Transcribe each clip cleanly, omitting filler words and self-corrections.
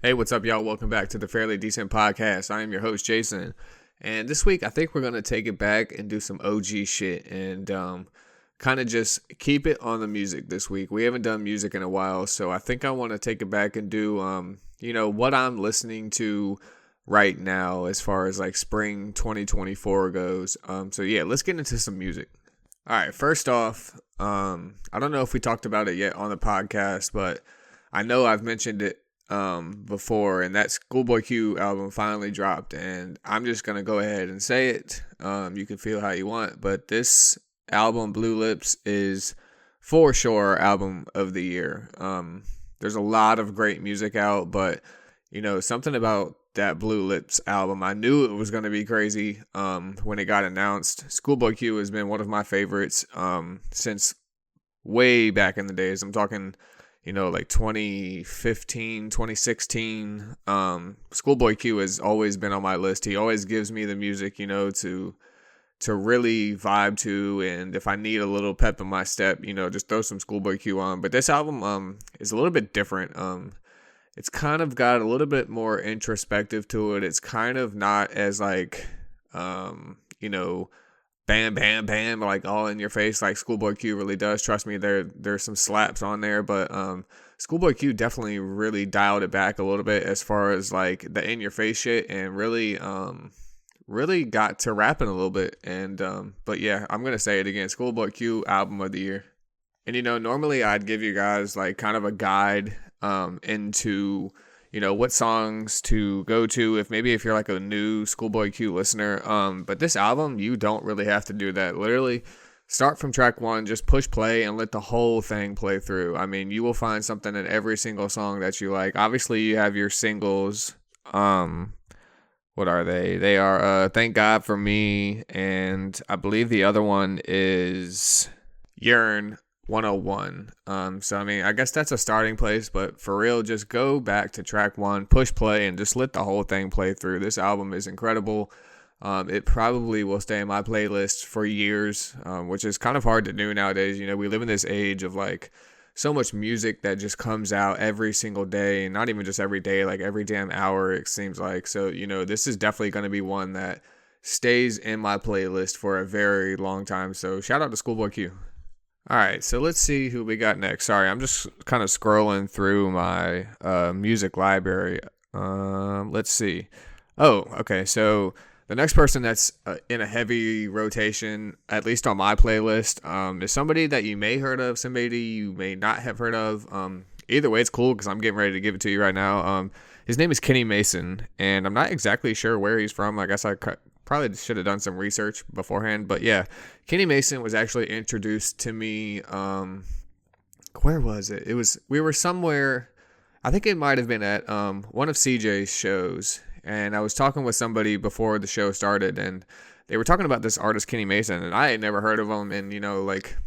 Hey, what's up, y'all? Welcome back to the Fairly Decent Podcast. I am your host, Jason. And this week, I think we're going to take it back and do some OG shit and kind of just keep it on the music this week. We haven't done music in a while, so I think I want to take it back and do, what I'm listening to right now as far as like spring 2024 goes. So yeah, let's get into some music. All right, first off, I don't know if we talked about it yet on the podcast, but I know I've mentioned it before, and that Schoolboy Q album finally dropped, and I'm just gonna go ahead and say it. You can feel how you want, but this album, Blue Lips, is for sure album of the year. There's a lot of great music out, but something about that Blue Lips album, I knew it was gonna be crazy when it got announced. Schoolboy Q has been one of my favorites since way back in the days. I'm talking like 2015, 2016, Schoolboy Q has always been on my list. He always gives me the music, to really vibe to. And if I need a little pep in my step, just throw some Schoolboy Q on. But this album, is a little bit different. It's kind of got a little bit more introspective to it. It's kind of not as like, bam, bam, bam, like all in your face like Schoolboy Q really does. Trust me, there's some slaps on there, but Schoolboy Q definitely really dialed it back a little bit as far as like the in your face shit, and really got to rapping a little bit. And but yeah, I'm gonna say it again, Schoolboy Q album of the year. And normally I'd give you guys like kind of a guide into what songs to go to if you're like a new Schoolboy Q listener. But this album, you don't really have to do that. Literally start from track 1, just push play and let the whole thing play through. I mean, you will find something in every single song that you like. Obviously you have your singles. What are they? They are Thank God for Me, and I believe the other one is Yearn 101. So I mean, I guess that's a starting place, but for real, just go back to track 1, push play, and just let the whole thing play through. This album is incredible. It probably will stay in my playlist for years, which is kind of hard to do nowadays. We live in this age of like so much music that just comes out every single day, and not even just every day, like every damn hour, it seems like. So this is definitely going to be one that stays in my playlist for a very long time. So shout out to Schoolboy Q. All right, so let's see who we got next. Sorry, I'm just kind of scrolling through my music library. Let's see. Oh, okay, so the next person that's in a heavy rotation, at least on my playlist, is somebody that you may heard of, somebody you may not have heard of. Either way, it's cool because I'm getting ready to give it to you right now. His name is Kenny Mason, and I'm not exactly sure where he's from. I guess I probably should have done some research beforehand, but yeah, Kenny Mason was actually introduced to me. Where was it? We were somewhere. I think it might have been at one of CJ's shows, and I was talking with somebody before the show started, and they were talking about this artist Kenny Mason, and I had never heard of him. And like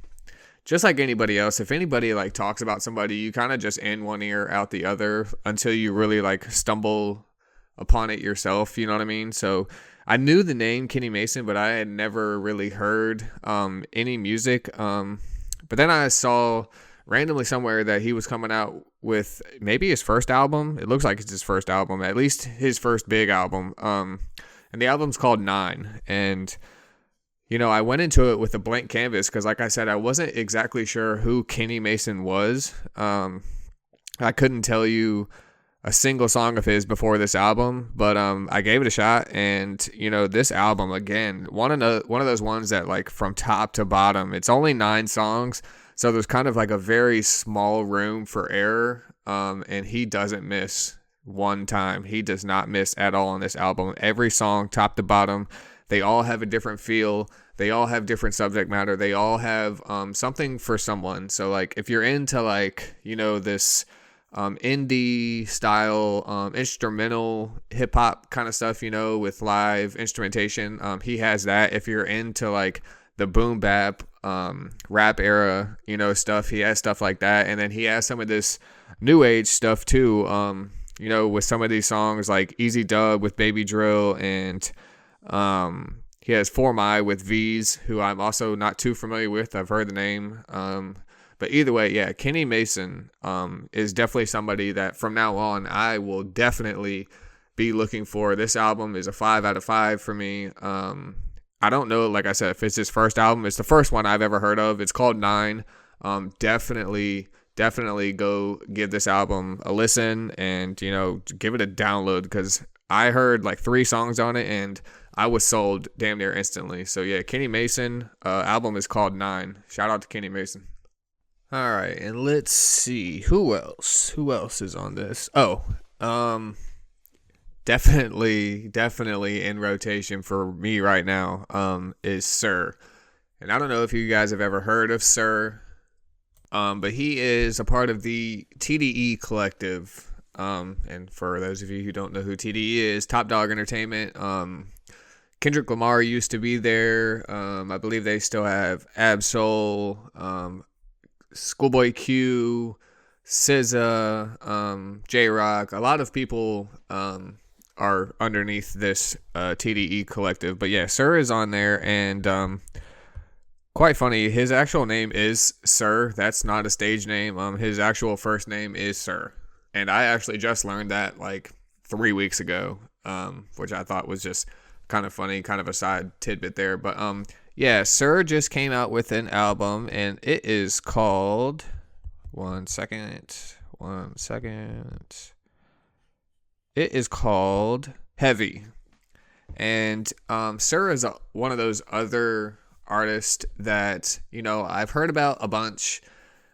just like anybody else, if anybody like talks about somebody, you kind of just in one ear out the other until you really like stumble upon it yourself. You know what I mean? So I knew the name Kenny Mason, but I had never really heard any music. But then I saw randomly somewhere that he was coming out with maybe his first album. It looks like it's his first album, at least his first big album. And the album's called 9. And, I went into it with a blank canvas because, like I said, I wasn't exactly sure who Kenny Mason was. I couldn't tell you a single song of his before this album, but I gave it a shot, and this album, again, one of those ones that like from top to bottom, it's only 9 songs, so there's kind of like a very small room for error, and he doesn't miss one time. He does not miss at all on this album. Every song, top to bottom, they all have a different feel. They all have different subject matter. They all have something for someone. So like if you're into like this indie style instrumental hip hop kind of stuff, with live instrumentation, he has that. If you're into like the boom bap rap era stuff, he has stuff like that. And then he has some of this new age stuff too, with some of these songs like Easy Dub with Baby Drill, and he has Form I with V's, who I'm also not too familiar with. I've heard the name, But either way, yeah, Kenny Mason is definitely somebody that from now on I will definitely be looking for. This album is a 5 out of 5 for me. I don't know, like I said, if it's his first album. It's the first one I've ever heard of. It's called 9. Definitely go give this album a listen and, give it a download, because I heard like 3 songs on it and I was sold damn near instantly. So yeah, Kenny Mason, album is called 9. Shout out to Kenny Mason. All right, and let's see who else is on this. Definitely in rotation for me right now is Sir. And I don't know if you guys have ever heard of Sir, but he is a part of the TDE collective. And for those of you who don't know who TDE is, Top Dog Entertainment. Kendrick Lamar used to be there. I believe they still have Absol, Schoolboy Q, SZA, J-Rock. A lot of people are underneath this TDE collective. But yeah, Sir is on there, and quite funny, his actual name is Sir. That's not a stage name. His actual first name is Sir. And I actually just learned that like 3 weeks ago, which I thought was just kind of funny, kind of a side tidbit there. But yeah, Sir just came out with an album, and it is called, one second. It is called Heavy. And Sir is one of those other artists that, I've heard about a bunch,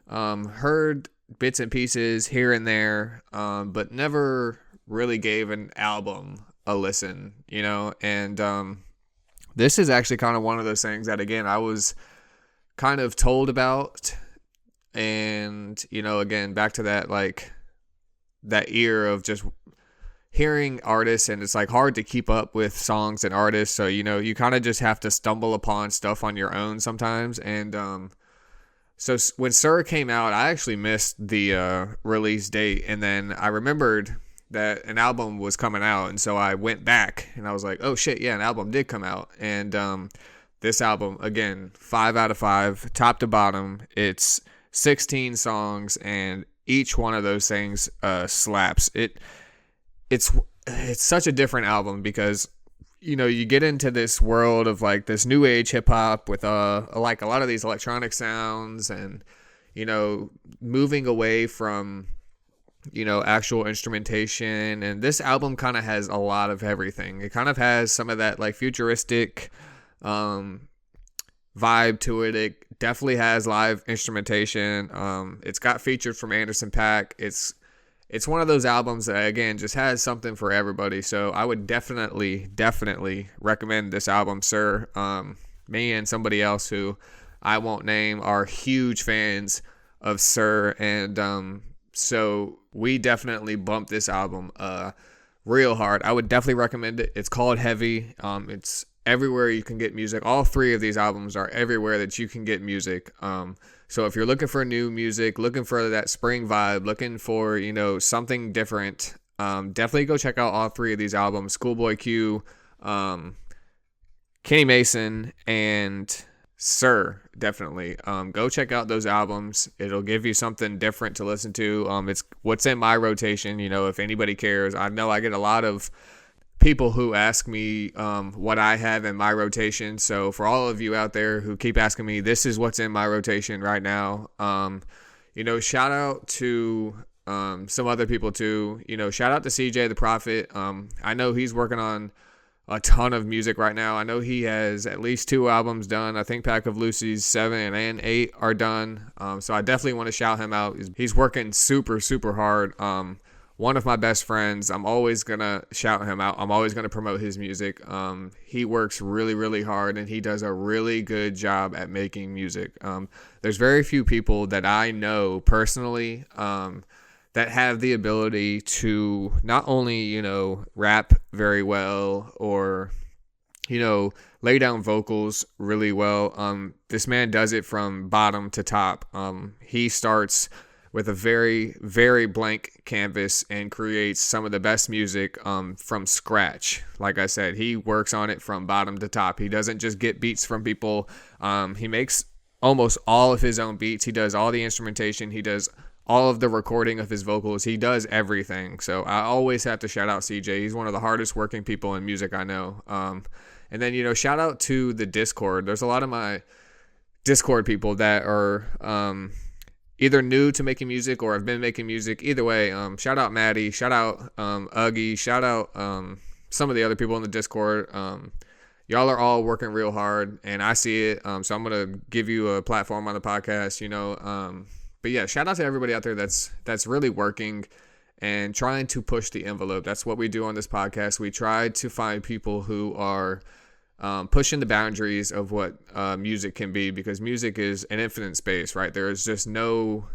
heard bits and pieces here and there, but never really gave an album a listen, and this is actually kind of one of those things that, again, I was kind of told about, and, again, back to that, like, that ear of just hearing artists, and it's like hard to keep up with songs and artists, so, you kind of just have to stumble upon stuff on your own sometimes, and, so when Sir came out, I actually missed the release date, and then I remembered that an album was coming out, and so I went back and I was like, oh shit, yeah, an album did come out. And this album, again, 5 out of 5, top to bottom. It's 16 songs, and each one of those things slaps. It's such a different album because you get into this world of like this new age hip hop with like a lot of these electronic sounds, and moving away from actual instrumentation. And this album kind of has a lot of everything. It kind of has some of that like futuristic vibe to it. It definitely has live instrumentation. It's got featured from Anderson .Paak. It's one of those albums that, again, just has something for everybody. So I would definitely recommend this album, Sir. Me and somebody else who I won't name are huge fans of Sir, and so we definitely bumped this album real hard. I would definitely recommend it. It's called Heavy. It's everywhere you can get music. All 3 of these albums are everywhere that you can get music. So if you're looking for new music, looking for that spring vibe, looking for, something different, definitely go check out all 3 of these albums. Schoolboy Q, Kenny Mason, and Sir, definitely. Go check out those albums. It'll give you something different to listen to. It's what's in my rotation, if anybody cares. I know I get a lot of people who ask me what I have in my rotation. So for all of you out there who keep asking me, this is what's in my rotation right now. Shout out to some other people too. Shout out to CJ the Prophet. I know he's working on a ton of music right now. I know he has at least 2 albums done. I think Pack of Lucy's 7 and 8 are done. So I definitely want to shout him out. He's working super, super hard. One of my best friends. I'm always going to shout him out. I'm always going to promote his music. He works really, really hard, and he does a really good job at making music. There's very few people that I know personally that have the ability to not only, rap very well or, lay down vocals really well. This man does it from bottom to top. He starts with a very, very blank canvas and creates some of the best music from scratch. Like I said, he works on it from bottom to top. He doesn't just get beats from people. He makes almost all of his own beats. He does all the instrumentation. He does all of the recording of his vocals. He does everything. So I always have to shout out CJ. He's one of the hardest working people in music I know. And then, you know, shout out to the Discord. There's a lot of my Discord people that are either new to making music or have been making music. Either way, shout out Maddie, shout out Uggy, shout out some of the other people in the Discord. Y'all are all working real hard, and I see it. So I'm gonna give you a platform on the podcast, you know. But yeah, shout out to everybody out there that's really working and trying to push the envelope. That's what we do on this podcast. We try to find people who are pushing the boundaries of what music can be, because music is an infinite space, right? There is just no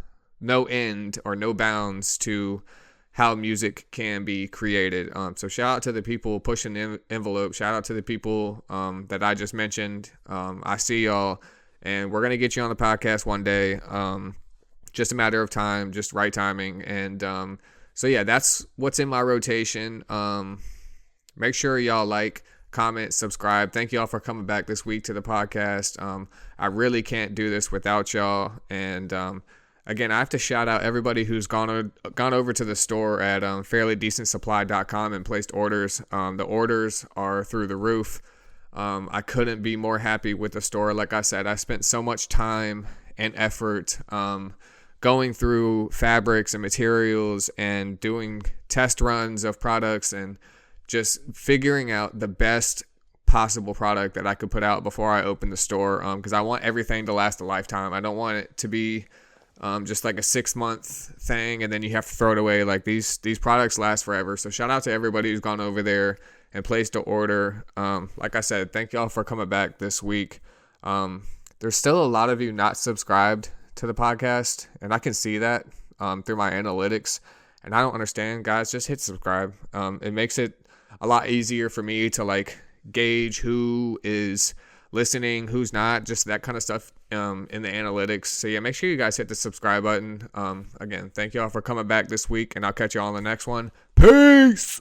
end or no bounds to how music can be created. So shout out to the people pushing the envelope. Shout out to the people that I just mentioned. I see y'all, and we're going to get you on the podcast one day. Just a matter of time, just right timing. And so yeah, that's what's in my rotation. Make sure y'all like, comment, subscribe. Thank y'all for coming back this week to the podcast. I really can't do this without y'all. And again, I have to shout out everybody who's gone over to the store at FairlyDecentSupply.com and placed orders. The orders are through the roof. I couldn't be more happy with the store. Like I said, I spent so much time and effort going through fabrics and materials and doing test runs of products and just figuring out the best possible product that I could put out before I open the store, because I want everything to last a lifetime. I don't want it to be just like a 6-month thing and then you have to throw it away. Like these products last forever. So shout out to everybody who's gone over there and placed an order. Like I said, thank y'all for coming back this week. There's still a lot of you not subscribed to the podcast, and I can see that through my analytics, and I don't understand. Guys, just hit subscribe. It makes it a lot easier for me to like gauge who is listening, who's not, just that kind of stuff in the analytics. So yeah, make sure you guys hit the subscribe button. Again, thank y'all for coming back this week, and I'll catch y'all on the next one. Peace.